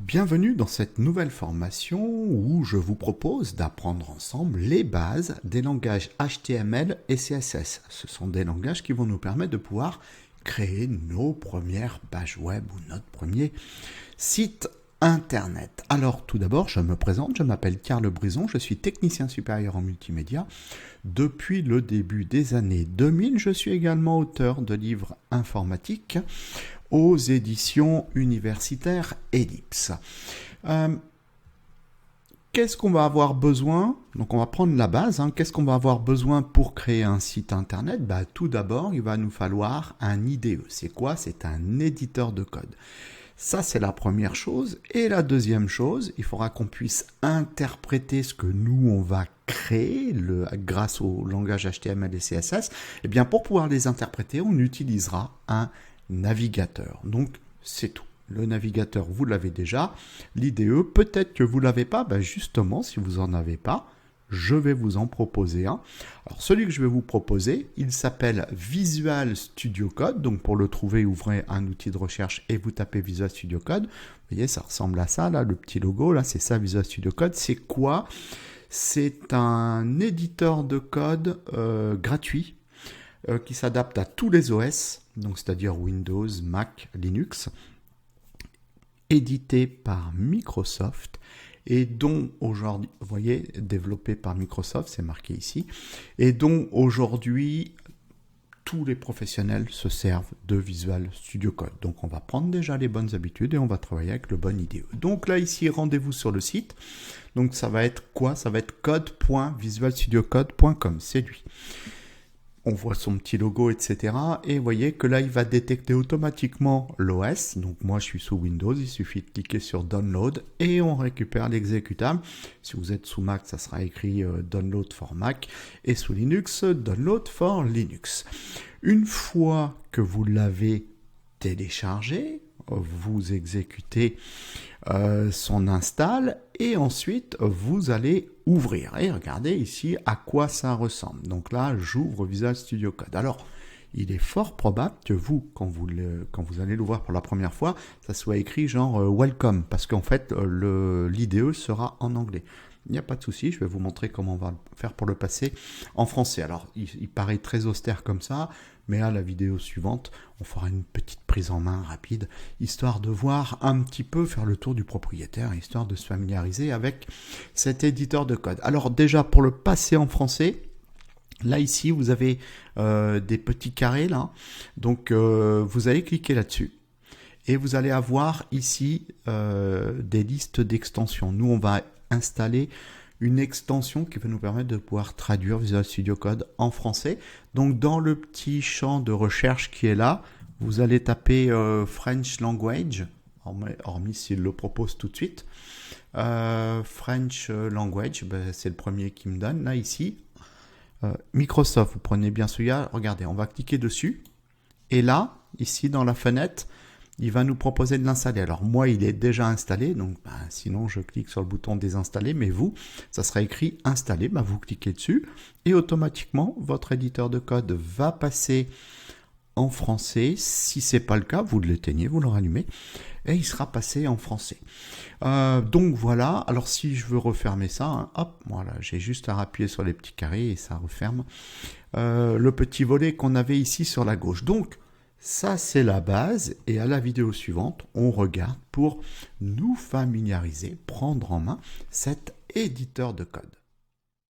Bienvenue dans cette nouvelle formation où je vous propose d'apprendre ensemble les bases des langages HTML et CSS. Ce sont des langages qui vont nous permettre de pouvoir créer nos premières pages web ou notre premier site internet. Alors tout d'abord, je me présente, je m'appelle Carl Brison, je suis technicien supérieur en multimédia. Depuis le début des années 2000, je suis également auteur de livres informatiques aux éditions universitaires Ellipse. Qu'est-ce qu'on va avoir besoin? Donc on va prendre la base. Qu'est-ce qu'on va avoir besoin pour créer un site internet? Tout d'abord, il va nous falloir un IDE. C'est quoi? C'est un éditeur de code. Ça, c'est la première chose. Et la deuxième chose, il faudra qu'on puisse interpréter ce que nous, on va créer grâce au langage HTML et CSS. Et bien, pour pouvoir les interpréter, on utilisera un navigateur. Donc, c'est tout. Le navigateur, vous l'avez déjà. L'IDE, peut-être que vous ne l'avez pas. Justement, si vous n'en avez pas, je vais vous en proposer un. Alors, celui que je vais vous proposer, il s'appelle Visual Studio Code. Donc, pour le trouver, ouvrez un outil de recherche et vous tapez Visual Studio Code. Vous voyez, ça ressemble à ça, là, le petit logo, là, c'est ça, Visual Studio Code. C'est quoi? C'est un éditeur de code gratuit qui s'adapte à tous les OS, donc c'est-à-dire Windows, Mac, Linux, édité par Microsoft et dont aujourd'hui, vous voyez, développé par Microsoft, c'est marqué ici, et dont aujourd'hui tous les professionnels se servent de Visual Studio Code. Donc on va prendre déjà les bonnes habitudes et on va travailler avec le bon IDE. Donc là ici, rendez-vous sur le site. Donc ça va être quoi? Ça va être code.visualstudiocode.com, c'est lui. On voit son petit logo, etc. Et vous voyez que là, il va détecter automatiquement l'OS. Donc moi, je suis sous Windows. Il suffit de cliquer sur Download et on récupère l'exécutable. Si vous êtes sous Mac, ça sera écrit Download for Mac. Et sous Linux, Download for Linux. Une fois que vous l'avez téléchargé, vous exécutez son install et ensuite vous allez ouvrir et regardez ici à quoi ça ressemble. Donc là, j'ouvre Visual Studio Code. Alors, il est fort probable que vous, quand vous allez l'ouvrir pour la première fois, ça soit écrit genre Welcome, parce qu'en fait, l'IDE sera en anglais. Il n'y a pas de souci, je vais vous montrer comment on va faire pour le passer en français. Alors, il paraît très austère comme ça, mais à la vidéo suivante, on fera une petite prise en main rapide, histoire de voir un petit peu, faire le tour du propriétaire, histoire de se familiariser avec cet éditeur de code. Alors déjà, pour le passer en français, là ici, vous avez des petits carrés là, donc vous allez cliquer là-dessus. Et vous allez avoir ici des listes d'extensions. Nous, on va installer une extension qui va nous permettre de pouvoir traduire Visual Studio Code en français. Donc dans le petit champ de recherche qui est là, vous allez taper French Language, hormis s'il le propose tout de suite. French Language, c'est le premier qui me donne là ici. Microsoft, vous prenez bien celui-là, regardez, on va cliquer dessus. Et là, ici dans la fenêtre, il va nous proposer de l'installer. Alors moi, il est déjà installé, donc sinon je clique sur le bouton désinstaller, mais vous, ça sera écrit installer, vous cliquez dessus et automatiquement, votre éditeur de code va passer en français. Si ce n'est pas le cas, vous l'éteignez, vous le rallumez et il sera passé en français. Donc voilà, alors si je veux refermer ça, hop, voilà, j'ai juste à appuyer sur les petits carrés et ça referme le petit volet qu'on avait ici sur la gauche. Donc, ça, c'est la base et à la vidéo suivante, on regarde pour nous familiariser, prendre en main cet éditeur de code.